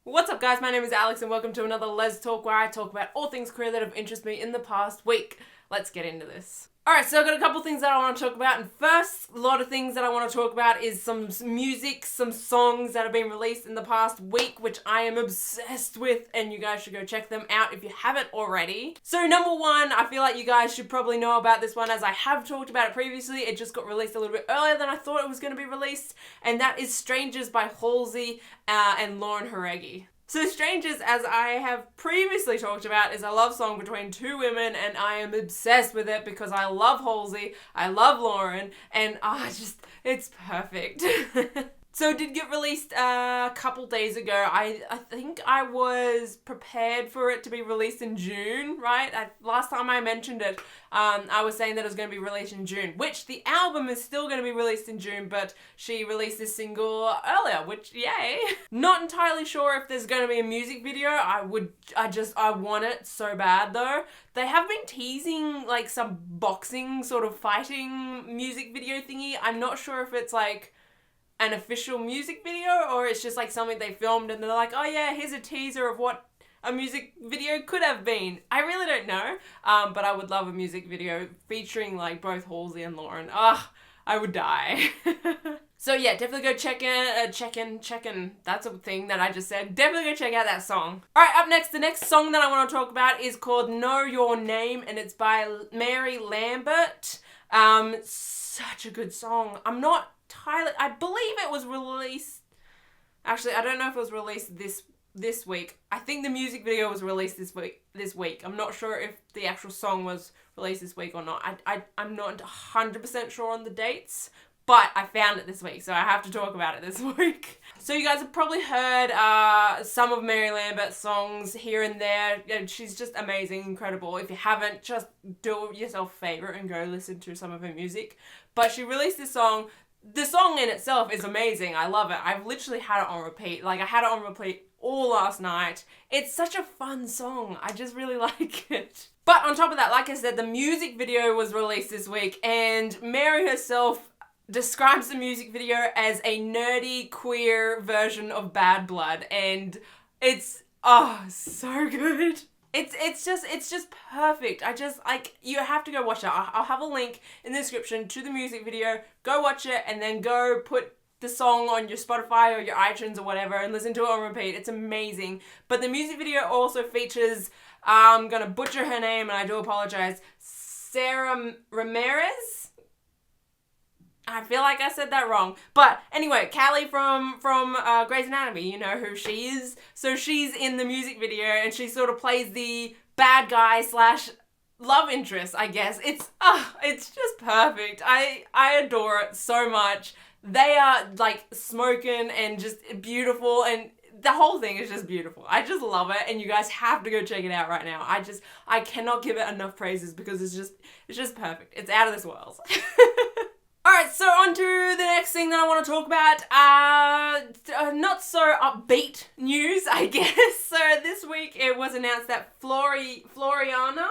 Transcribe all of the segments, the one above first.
What's up guys, my name is Alex and welcome to another Let's Talk where I talk about all things queer that have interested me in the past week. Let's get into this. Alright, so I've got a couple things that I want to talk about, and first, a lot of things that I want to talk about is some music, some songs that have been released in the past week, which I am obsessed with, and you guys should go check them out if you haven't already. So number one, I feel like you guys should probably know about this one as I have talked about it previously. It just got released a little bit earlier than I thought it was going to be released, and that is Strangers by Halsey and Jauregui. So Strangers, as I have previously talked about, is a love song between two women, and I am obsessed with it because I love Halsey, I love Lauren, and it's perfect. So it did get released a couple days ago. I think I was prepared for it to be released in June, right? Last time I mentioned it, I was saying that it was going to be released in June, which the album is still going to be released in June, but she released this single earlier, which, yay. Not entirely sure if there's going to be a music video. I want it so bad though. They have been teasing like some boxing sort of fighting music video thingy. I'm not sure if it's like an official music video or it's just like something they filmed and they're like, oh yeah, here's a teaser of what a music video could have been. I really don't know, but I would love a music video featuring like both Halsey and Lauren. I would die. So yeah, definitely go check in. That's a thing that I just said. Definitely go check out that song. Alright, up next, the next song that I want to talk about is called Know Your Name, and it's by Mary Lambert. Such a good song. I believe it was released, actually I don't know if it was released this week. I think the music video was released this week. I'm not sure if the actual song was released this week or not. I'm not 100% sure on the dates, but I found it this week, so I have to talk about it this week. So you guys have probably heard some of Mary Lambert's songs here and there. She's just amazing, incredible. If you haven't, just do yourself a favor and go listen to some of her music. But she released this song. The song in itself is amazing. I love it. I've literally had it on repeat. Like, I had it on repeat all last night. It's such a fun song. I just really like it. But on top of that, like I said, the music video was released this week, and Mary herself describes the music video as a nerdy, queer version of Bad Blood, and it's, so good. It's just perfect. You have to go watch it. I'll have a link in the description to the music video. Go watch it and then go put the song on your Spotify or your iTunes or whatever and listen to it on repeat. It's amazing. But the music video also features, I'm gonna butcher her name and I do apologize, Sarah Ramirez? I feel like I said that wrong. But anyway, Callie from Grey's Anatomy, you know who she is. So she's in the music video and she sort of plays the bad guy / love interest, I guess. It's just perfect. I adore it so much. They are like smoking and just beautiful, and the whole thing is just beautiful. I just love it, and you guys have to go check it out right now. I cannot give it enough praises because it's just perfect. It's out of this world. Alright, so on to the next thing that I want to talk about. Not so upbeat news, I guess. So this week it was announced that Floriana,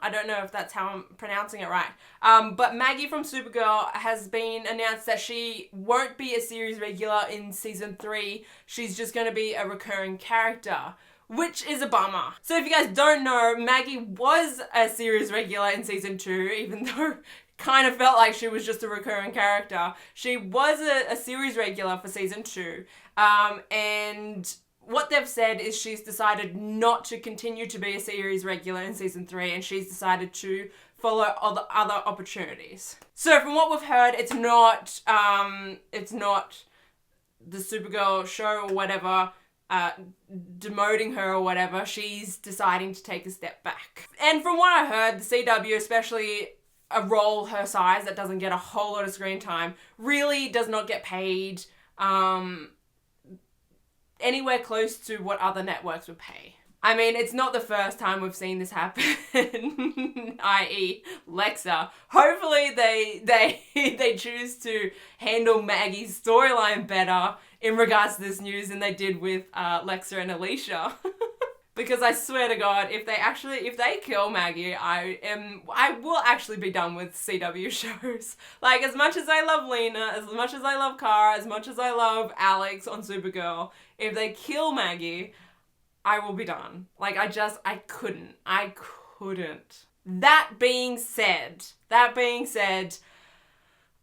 I don't know if that's how I'm pronouncing it right. But Maggie from Supergirl has been announced that she won't be a series regular in season 3. She's just going to be a recurring character, which is a bummer. So if you guys don't know, Maggie was a series regular in season 2, even though it kind of felt like she was just a recurring character. She was a series regular for season 2, and what they've said is she's decided not to continue to be a series regular in season 3, and she's decided to follow other opportunities. So from what we've heard, it's not the Supergirl show or whatever demoting her or whatever. She's deciding to take a step back. And from what I heard, the CW, especially a role her size that doesn't get a whole lot of screen time, really does not get paid anywhere close to what other networks would pay. I mean, it's not the first time we've seen this happen, i.e. Lexa. Hopefully they choose to handle Maggie's storyline better in regards to this news than they did with Lexa and Alicia. Because I swear to God, if they kill Maggie, I will actually be done with CW shows. Like, as much as I love Lena, as much as I love Kara, as much as I love Alex on Supergirl, if they kill Maggie, I will be done. Like, I couldn't. That being said,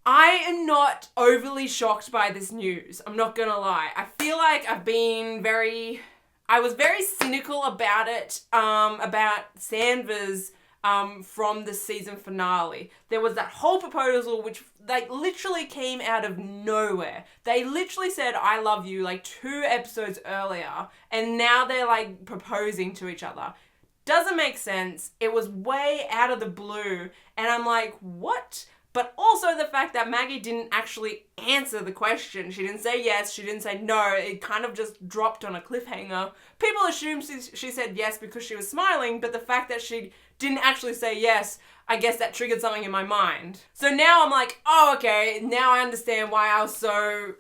I am not overly shocked by this news. I'm not gonna lie. I feel like I was very cynical about it, about Sanvers, from the season finale. There was that whole proposal which, like, literally came out of nowhere. They literally said, I love you, like, 2 episodes earlier, and now they're, like, proposing to each other. Doesn't make sense. It was way out of the blue, and I'm like, what? But also the fact that Maggie didn't actually answer the question. She didn't say yes, she didn't say no. It kind of just dropped on a cliffhanger. People assumed she said yes because she was smiling, but the fact that she didn't actually say yes, I guess that triggered something in my mind. So now I'm like, oh, okay, now I understand why I was so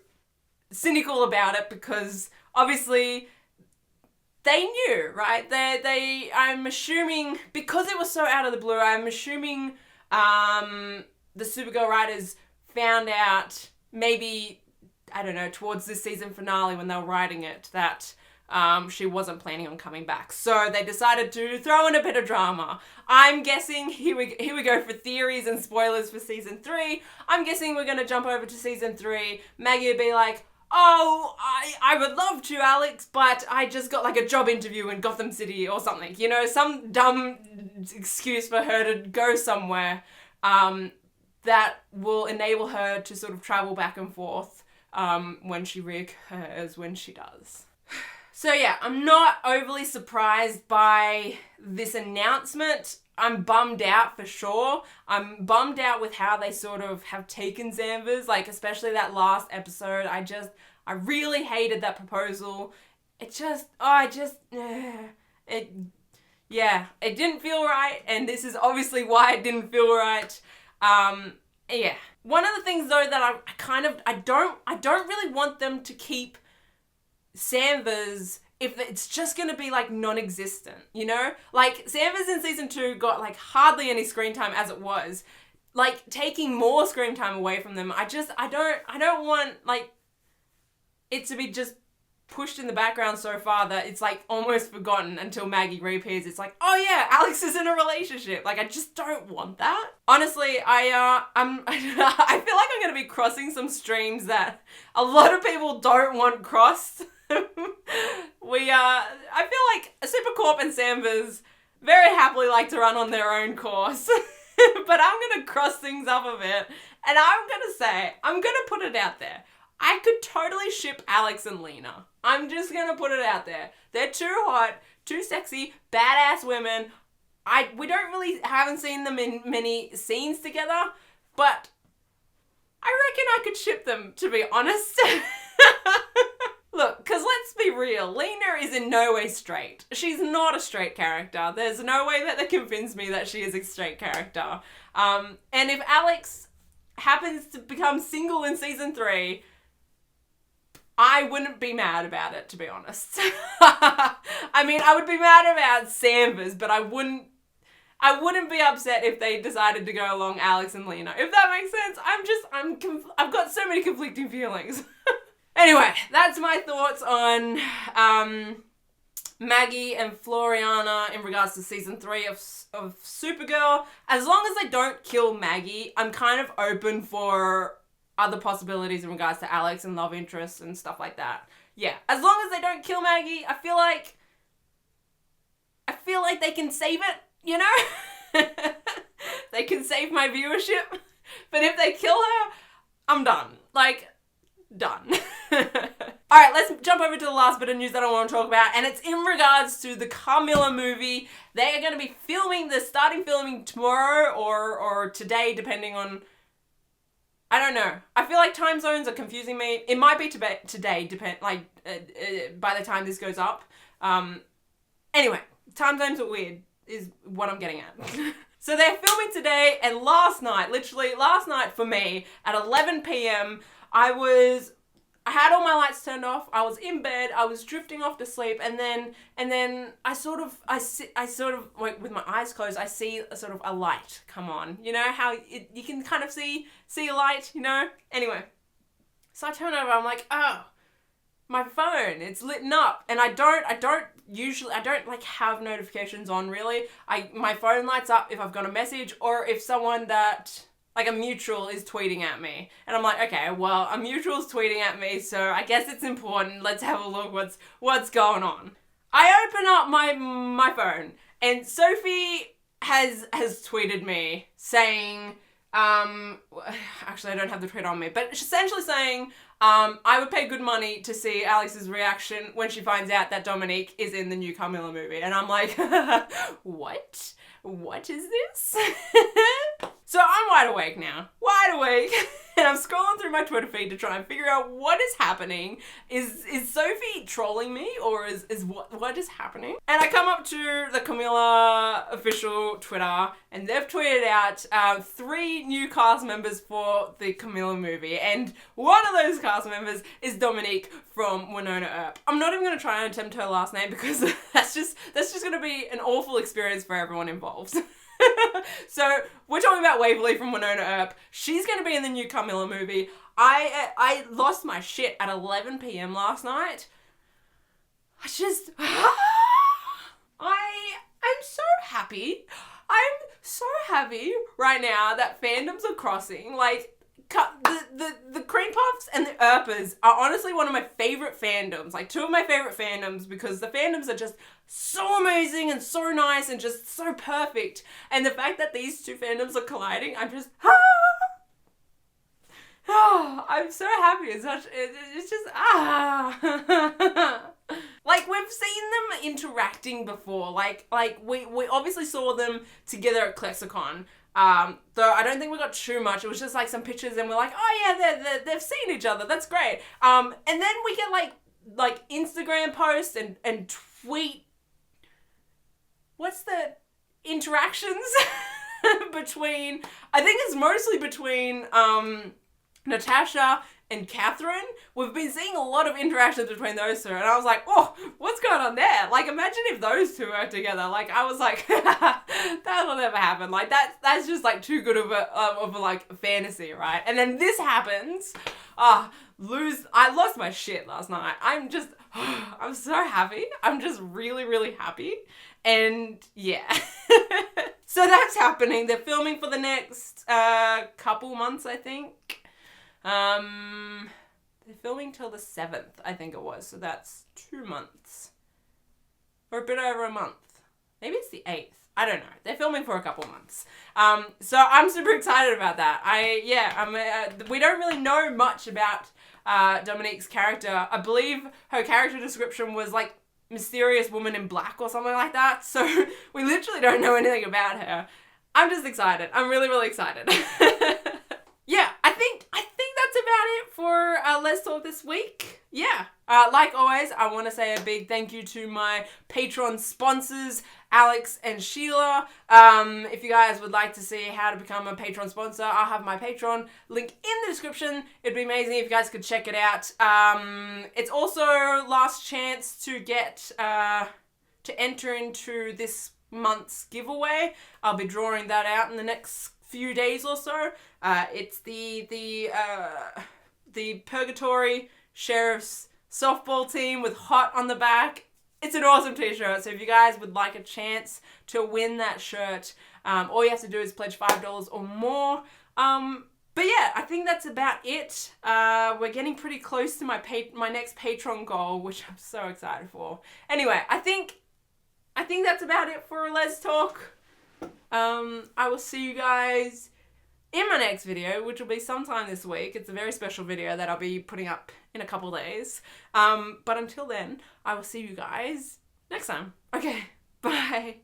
cynical about it, because obviously they knew, right? I'm assuming, because it was so out of the blue, I'm assuming the Supergirl writers found out maybe, I don't know, towards this season finale when they were writing it, that she wasn't planning on coming back. So they decided to throw in a bit of drama. I'm guessing, here we go for theories and spoilers for season 3. I'm guessing we're going to jump over to season 3. Maggie would be like, oh, I would love to, Alex, but I just got like a job interview in Gotham City or something. You know, some dumb excuse for her to go somewhere that will enable her to sort of travel back and forth when she reoccurs, when she does. So yeah, I'm not overly surprised by this announcement. I'm bummed out for sure. I'm bummed out with how they sort of have taken Sanvers, like especially that last episode. I really hated that proposal. It didn't feel right, and this is obviously why it didn't feel right. Yeah. One of the things though that I don't really want them to keep Sanvers if it's just gonna be like non-existent, you know? Like Sanvers in season 2 got like hardly any screen time as it was. Like taking more screen time away from them, I don't want like it to be just pushed in the background so far that it's like almost forgotten until Maggie reappears. It's like, oh yeah, Alex is in a relationship. Like I just don't want that. Honestly, I feel like I'm gonna be crossing some streams that a lot of people don't want crossed. I feel like Supercorp and Sanvers very happily like to run on their own course. But I'm gonna cross things up a bit, and I'm gonna put it out there. I could totally ship Alex and Lena. I'm just gonna put it out there. They're too hot, too sexy, badass women. We haven't seen them in many scenes together, but I reckon I could ship them, to be honest. Look, because let's be real, Lena is in no way straight. She's not a straight character. There's no way that they convince me that she is a straight character. And if Alex happens to become single in season 3, I wouldn't be mad about it, to be honest. I mean, I would be mad about Sanvers, but I wouldn't be upset if they decided to go along Alex and Lena. If that makes sense, I've got so many conflicting feelings. Anyway, that's my thoughts on Maggie and Floriana in regards to season 3 of Supergirl. As long as they don't kill Maggie, I'm kind of open for other possibilities in regards to Alex and love interests and stuff like that. Yeah, as long as they don't kill Maggie, I feel like they can save it, you know? They can save my viewership. But if they kill her, I'm done. Like, done. Alright, let's jump over to the last bit of news that I want to talk about, and it's in regards to the Carmilla movie. They are going to be starting filming tomorrow or today, depending on, I don't know. I feel like time zones are confusing me. It might be today, by the time this goes up. Anyway, time zones are weird, is what I'm getting at. So they're filming today, and last night for me, at 11 p.m, I was I had all my lights turned off. I was in bed. I was drifting off to sleep, and then I sort of like, with my eyes closed, I see a sort of a light come on. You know how you can kind of see a light, you know? Anyway, so I turn over. I'm like, oh, my phone, it's lit up, and I don't like have notifications on really. My phone lights up if I've got a message or if someone that, like, a mutual is tweeting at me. And I'm like, okay, well, a mutual's tweeting at me, so I guess it's important. Let's have a look what's going on. I open up my phone, and Sophie has tweeted me saying, actually I don't have the tweet on me, but essentially saying, I would pay good money to see Alex's reaction when she finds out that Dominique is in the new Carmilla movie. And I'm like, what? What is this? So I'm wide awake now. Wide awake. And I'm scrolling through my Twitter feed to try and figure out what is happening. Is Sophie trolling me, or is what is happening? And I come up to the Carmilla official Twitter, and they've tweeted out 3 new cast members for the Carmilla movie. And one of those cast members is Dominique from Winona Earp. I'm not even going to try and attempt her last name because that's just going to be an awful experience for everyone involved. So we're talking about Waverly from Winona Earp. She's going to be in the new Carmilla movie. I lost my shit at 11 p.m. last night. I'm so happy. I'm so happy right now that fandoms are crossing. Like, the Cream Puffs and the Earpers are honestly one of my favorite fandoms. Like, 2 of my favorite fandoms, because the fandoms are just so amazing and so nice and just so perfect. And the fact that these 2 fandoms are colliding, I'm just, I'm so happy. It's just, Like, we've seen them interacting before. Like we obviously saw them together at Klexicon. Though I don't think we got too much. It was just like some pictures, and we're like, oh yeah, they've seen each other. That's great. And then we get like Instagram posts and tweet. What's the interactions between? I think it's mostly between Natasha and Catherine. We've been seeing a lot of interactions between those 2, and I was like, oh, what's going on there? Like, imagine if those 2 are together. Like, I was like, that'll never happen. Like, that's just like too good of a like fantasy, right? And then this happens. I lost my shit last night. I'm so happy. I'm just really, really happy. And yeah. So that's happening. They're filming for the next couple months, I think. They're filming till the 7th, I think it was. So that's 2 months. Or a bit over a month. Maybe it's the 8th. I don't know. They're filming for a couple months. So I'm super excited about that. We don't really know much about Dominique's character. I believe her character description was like mysterious woman in black or something like that. So we literally don't know anything about her. I'm just excited. I'm really, really excited. Yeah, I think that's about it for Let's Talk this week. Yeah, like always, I want to say a big thank you to my Patreon sponsors, Alex and Sheila. If you guys would like to see how to become a Patreon sponsor, I'll have my Patreon link in the description. It'd be amazing if you guys could check it out. It's also last chance to get to enter into this month's giveaway. I'll be drawing that out in the next few days or so. It's the Purgatory Sheriff's softball team with hot on the back. It's an awesome t-shirt, so if you guys would like a chance to win that shirt, all you have to do is pledge $5 or more. But yeah, I think that's about it. We're getting pretty close to my next Patreon goal, which I'm so excited for. Anyway, I think that's about it for Let's Talk. I will see you guys in my next video, which will be sometime this week. It's a very special video that I'll be putting up in a couple days. But until then, I will see you guys next time. Okay, bye.